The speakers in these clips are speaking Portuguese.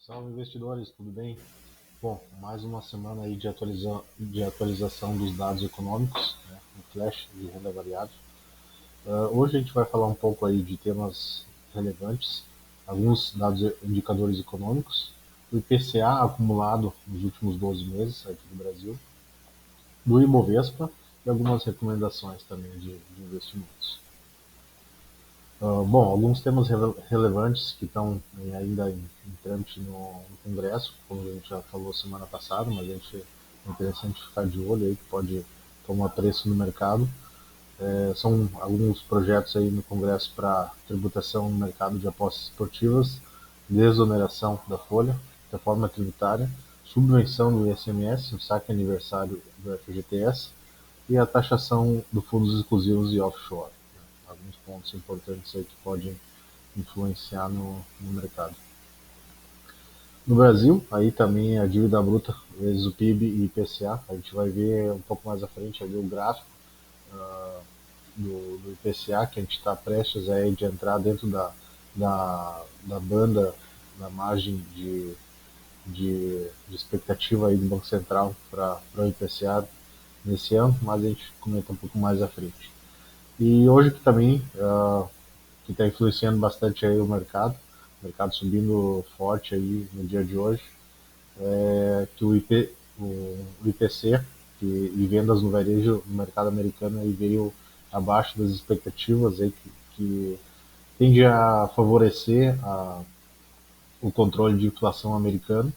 Salve investidores, tudo bem? Bom, mais uma semana aí de atualização dos dados econômicos, né, no flash de renda variável. Hoje a gente vai falar um pouco aí de temas relevantes, alguns dados indicadores econômicos, o IPCA acumulado nos últimos 12 meses aqui no Brasil, do Ibovespa e algumas recomendações também de investimentos. Bom, alguns temas relevantes que estão ainda em trâmite no Congresso, como a gente já falou semana passada, mas é interessante ficar de olho aí, que pode tomar preço no mercado. São alguns projetos aí no Congresso para tributação no mercado de apostas esportivas, desoneração da folha, reforma tributária, subvenção do ICMS, o saque aniversário do FGTS e a taxação dos fundos exclusivos e offshore. Alguns pontos importantes aí que podem influenciar no mercado. No Brasil, aí também a dívida bruta vezes o PIB e IPCA, a gente vai ver um pouco mais à frente ali o gráfico do IPCA, que a gente está prestes aí de entrar dentro da banda, da margem de expectativa aí do Banco Central para o IPCA nesse ano, mas a gente comenta um pouco mais à frente. E hoje que também que está influenciando bastante aí o mercado subindo forte aí no dia de hoje, que o IPC e vendas no varejo no mercado americano aí veio abaixo das expectativas aí que tende a favorecer o controle de inflação americano,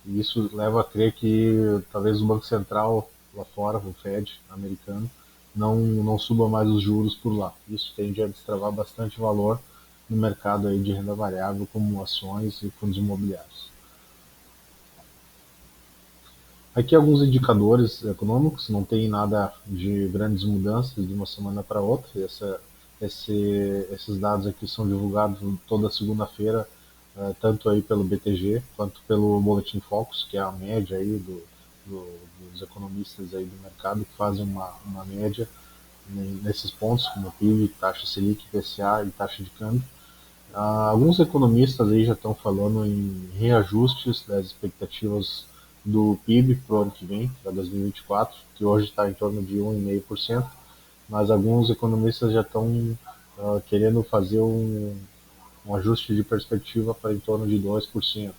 e isso leva a crer que talvez o Banco Central lá fora, o Fed americano, não suba mais os juros por lá. Isso tende a destravar bastante valor no mercado aí de renda variável, como ações e fundos imobiliários. Aqui alguns indicadores econômicos, não tem nada de grandes mudanças de uma semana para outra. Esses dados aqui são divulgados toda segunda-feira, tanto aí pelo BTG quanto pelo Boletim Focus, que é a média aí dos economistas aí do mercado, que fazem uma média nesses pontos, como PIB, taxa Selic, IPCA e taxa de câmbio. Alguns economistas aí já estão falando em reajustes das expectativas do PIB para o ano que vem, para 2024, que hoje está em torno de 1,5%, mas alguns economistas já estão querendo fazer um ajuste de perspectiva para em torno de 2%.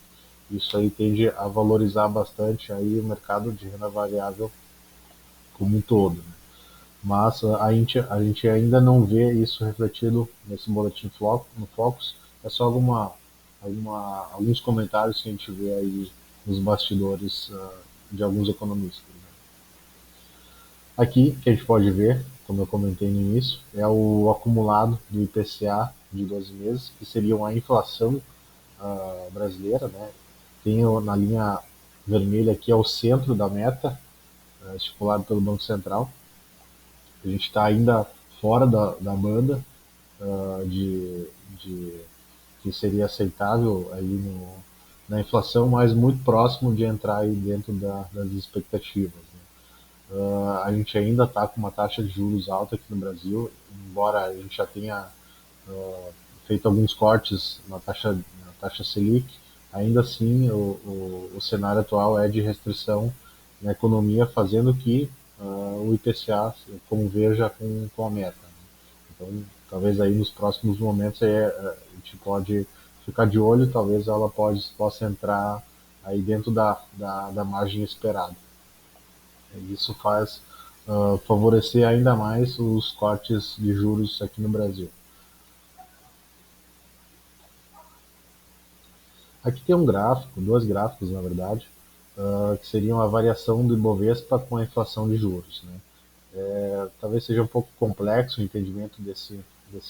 Isso aí tende a valorizar bastante aí o mercado de renda variável como um todo, né? Mas a gente ainda não vê isso refletido nesse boletim no Focus, é só alguns comentários que a gente vê aí nos bastidores de alguns economistas, né? Aqui, que a gente pode ver, como eu comentei no início, é o acumulado do IPCA de 12 meses, que seria a inflação brasileira, né? Tem na linha vermelha aqui é o centro da meta, estipulado pelo Banco Central. A gente está ainda fora da banda de, de que seria aceitável aí na inflação, mas muito próximo de entrar aí dentro das expectativas, né? A gente ainda está com uma taxa de juros alta aqui no Brasil, embora a gente já tenha feito alguns cortes na taxa Selic, ainda assim o cenário atual é de restrição na economia, fazendo que o IPCA converja com a meta. Então, talvez aí nos próximos momentos a gente pode ficar de olho, talvez ela possa entrar aí dentro da margem esperada. Isso faz favorecer ainda mais os cortes de juros aqui no Brasil. Aqui tem um gráfico, dois gráficos na verdade, que seriam a variação do Ibovespa com a inflação de juros, né? Talvez seja um pouco complexo o entendimento desse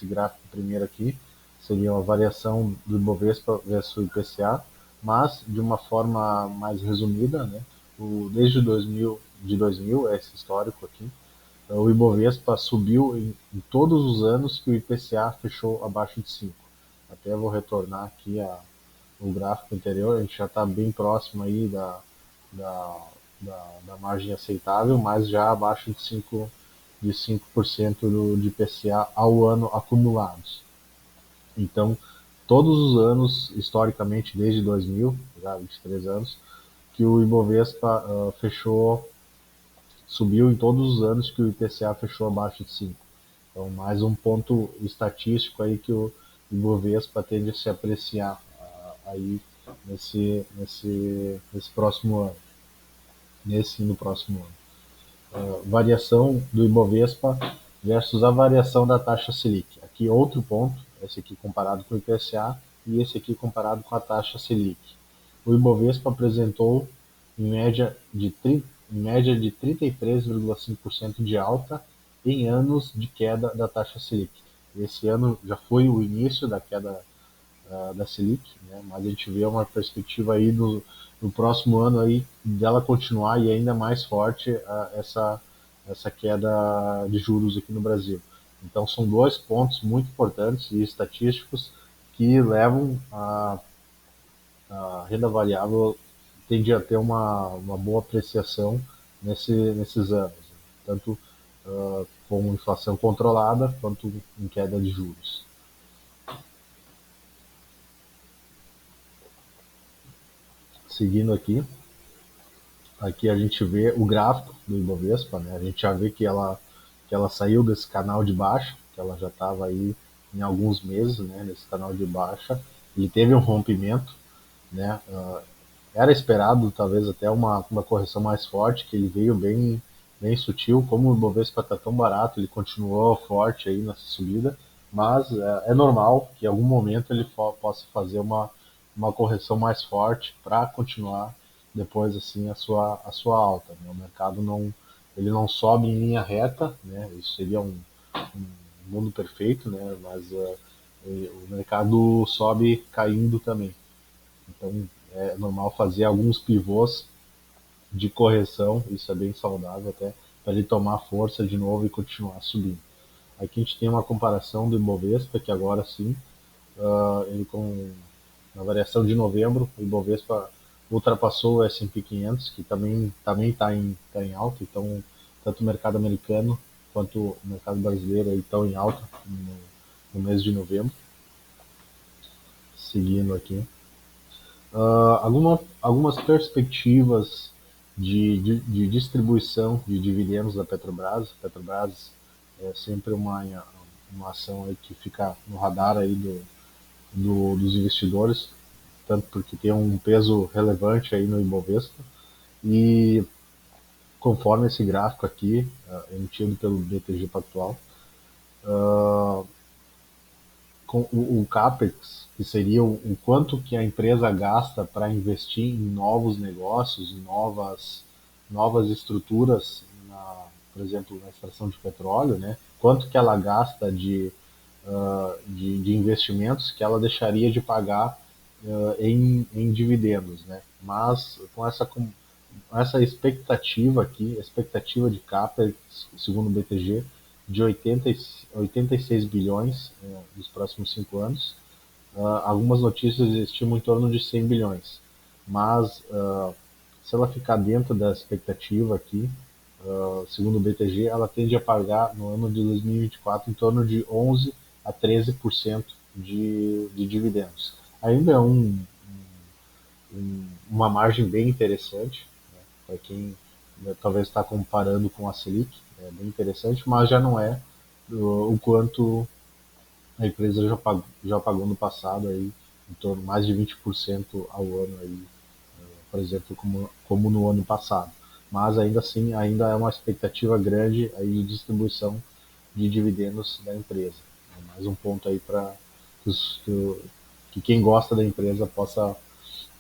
gráfico primeiro aqui, seria a variação do Ibovespa versus o IPCA, mas de uma forma mais resumida, né? Desde 2000, esse histórico aqui, o Ibovespa subiu em todos os anos que o IPCA fechou abaixo de 5. Até vou retornar aqui o gráfico anterior, a gente já está bem próximo aí da, da margem aceitável, mas já abaixo de 5% de IPCA ao ano acumulados. Então, todos os anos, historicamente, desde 2000, já 23 anos, que o Ibovespa subiu em todos os anos que o IPCA fechou abaixo de 5. Então, mais um ponto estatístico aí que o Ibovespa tende a se apreciar aí nesse próximo ano, nesse e no próximo ano. Variação do Ibovespa versus a variação da taxa Selic. Aqui outro ponto, esse aqui comparado com o IPCA e esse aqui comparado com a taxa Selic. O Ibovespa apresentou em média de 33,5% de alta em anos de queda da taxa Selic. Esse ano já foi o início da queda da Selic, né? Mas a gente vê uma perspectiva aí no próximo ano aí dela continuar e ainda mais forte essa queda de juros aqui no Brasil. Então são dois pontos muito importantes e estatísticos que levam a renda variável tende a ter uma boa apreciação nesses anos, tanto com inflação controlada quanto em queda de juros. Seguindo aqui a gente vê o gráfico do Ibovespa, né? A gente já vê que ela saiu desse canal de baixa, que ela já estava aí em alguns meses, né, nesse canal de baixa. Ele teve um rompimento, né? Era esperado talvez até uma correção mais forte, que ele veio bem sutil. Como o Ibovespa está tão barato, ele continuou forte aí nessa subida, mas é normal que em algum momento ele possa fazer uma correção mais forte para continuar depois assim a sua alta, né? O mercado ele não sobe em linha reta, né? Isso seria um mundo perfeito, né? Mas o mercado sobe caindo também. Então é normal fazer alguns pivôs de correção, isso é bem saudável até, para ele tomar força de novo e continuar subindo. Aqui a gente tem uma comparação do Ibovespa, que agora sim, ele com na variação de novembro, o Ibovespa ultrapassou o S&P 500, que também tá em alta, então tanto o mercado americano quanto o mercado brasileiro estão em alta no mês de novembro. Seguindo aqui. Algumas perspectivas de distribuição de dividendos da Petrobras. A Petrobras é sempre uma ação aí que fica no radar aí dos investidores, tanto porque tem um peso relevante aí no Ibovespa. E conforme esse gráfico aqui, emitido pelo BTG Pactual, com o CAPEX, que seria o quanto que a empresa gasta para investir em novos negócios, em novas estruturas, por exemplo, na extração de petróleo, né? Quanto que ela gasta de investimentos que ela deixaria de pagar em dividendos, né? Mas com essa expectativa aqui, a expectativa de CAPEX, segundo o BTG, de 86 bilhões nos próximos 5 anos. Algumas notícias estimam em torno de 100 bilhões, mas se ela ficar dentro da expectativa aqui, segundo o BTG, ela tende a pagar no ano de 2024 em torno de 11 a 13% de dividendos. Ainda é uma margem bem interessante, né, para quem talvez está comparando com a Selic, é bem interessante, mas já não é o quanto a empresa já pagou no passado aí, em torno de mais de 20% ao ano aí, por exemplo, como no ano passado. Mas ainda assim, ainda é uma expectativa grande aí de distribuição de dividendos da empresa. É mais um ponto aí para que quem gosta da empresa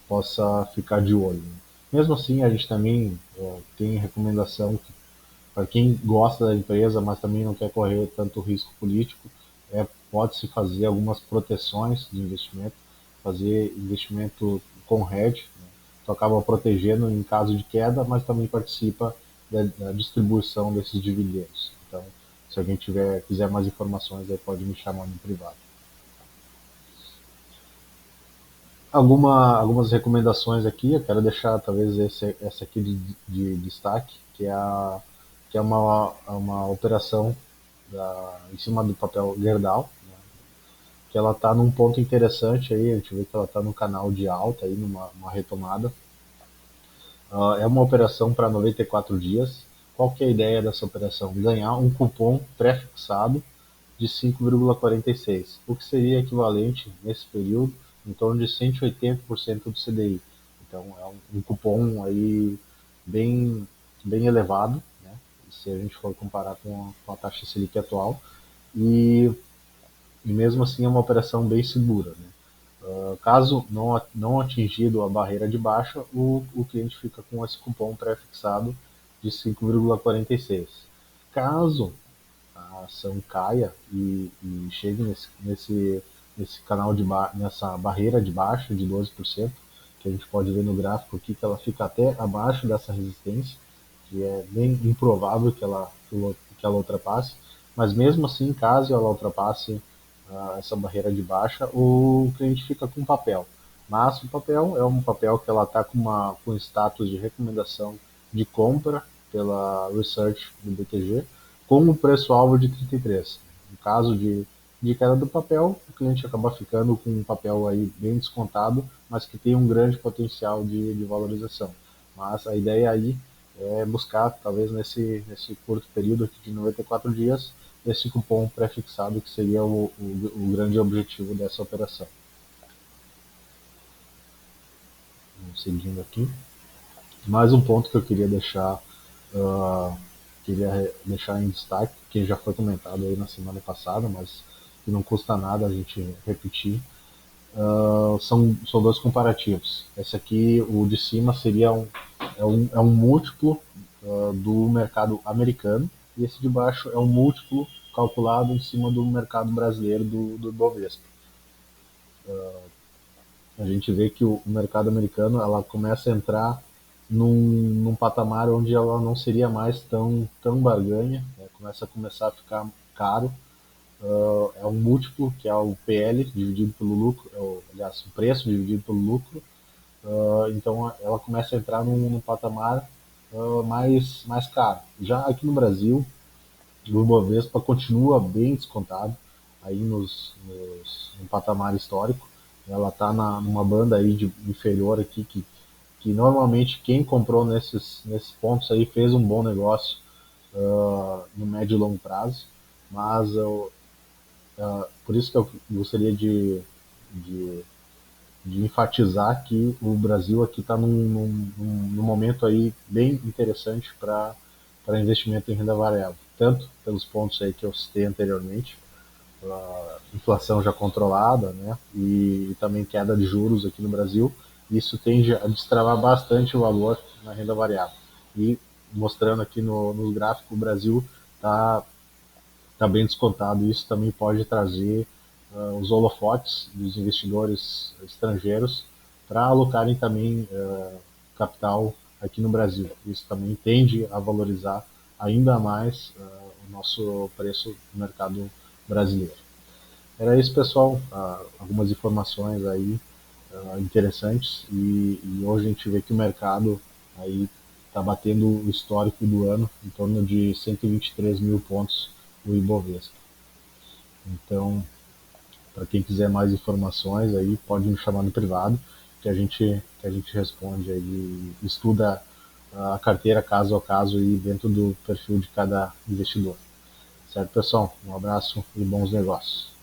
possa ficar de olho. Mesmo assim, a gente também tem recomendação para quem gosta da empresa, mas também não quer correr tanto risco político, pode-se fazer algumas proteções de investimento, fazer investimento com hedge, né? Então acaba protegendo em caso de queda, mas também participa da distribuição desses dividendos. Então, se alguém quiser mais informações, aí pode me chamar no privado. Algumas recomendações aqui, eu quero deixar talvez essa aqui de destaque, que é uma operação em cima do papel Gerdau, né? que ela está num ponto interessante aí, a gente vê que ela está no canal de alta aí, numa uma retomada. É uma operação para 94 dias. Qual que é a ideia dessa operação? Ganhar um cupom pré-fixado de 5,46, o que seria equivalente, nesse período, em torno de 180% do CDI. Então, é um cupom aí bem, bem elevado, né? Se a gente for comparar com a taxa Selic atual, e, e mesmo assim é uma operação bem segura. Né? Caso não atingido a barreira de baixa, o cliente fica com esse cupom pré-fixado de 5,46. Caso a ação caia e chegue nesse canal nessa barreira de baixa de 12%, que a gente pode ver no gráfico aqui que ela fica até abaixo dessa resistência, que é bem improvável que ela ultrapasse, mas mesmo assim, caso ela ultrapasse essa barreira de baixa, o cliente fica com papel. Mas o papel é um papel que ela está com status de recomendação de compra pela Research do BTG, com o preço-alvo de 33. No caso de queda do papel, o cliente acaba ficando com um papel aí bem descontado, mas que tem um grande potencial de valorização. Mas a ideia aí é buscar, talvez nesse curto período aqui de 94 dias, esse cupom pré-fixado, que seria o grande objetivo dessa operação. Vamos seguindo aqui. Mais um ponto que eu queria deixar em destaque, que já foi comentado aí na semana passada, mas que não custa nada a gente repetir, são dois comparativos. Esse aqui, o de cima, é um múltiplo do mercado americano, e esse de baixo é um múltiplo calculado em cima do mercado brasileiro do Bovespa. A gente vê que o mercado americano ela começa a entrar num patamar onde ela não seria mais tão barganha, né? Começar a ficar caro. É um múltiplo que é o PL dividido pelo lucro, aliás, o preço dividido pelo lucro. Então ela começa a entrar num patamar mais caro. Já aqui no Brasil, o Ibovespa continua bem descontado aí no patamar histórico. Ela está numa banda aí inferior aqui que normalmente quem comprou nesses pontos aí fez um bom negócio no médio e longo prazo, mas por isso que eu gostaria de, de enfatizar que o Brasil aqui está num momento aí bem interessante para investimento em renda variável, tanto pelos pontos aí que eu citei anteriormente, a inflação já controlada, né, e também queda de juros aqui no Brasil. Isso tende a destravar bastante o valor na renda variável. E mostrando aqui no gráfico, o Brasil está bem descontado. Isso também pode trazer os holofotes dos investidores estrangeiros para alocarem também capital aqui no Brasil. Isso também tende a valorizar ainda mais o nosso preço no mercado brasileiro. Era isso, pessoal. Algumas informações aí interessantes e hoje a gente vê que o mercado aí está batendo o histórico do ano em torno de 123 mil pontos o Ibovespa. Então, para quem quiser mais informações aí, pode me chamar no privado que a gente responde aí, estuda a carteira caso a caso e dentro do perfil de cada investidor. Certo, pessoal? Um abraço e bons negócios.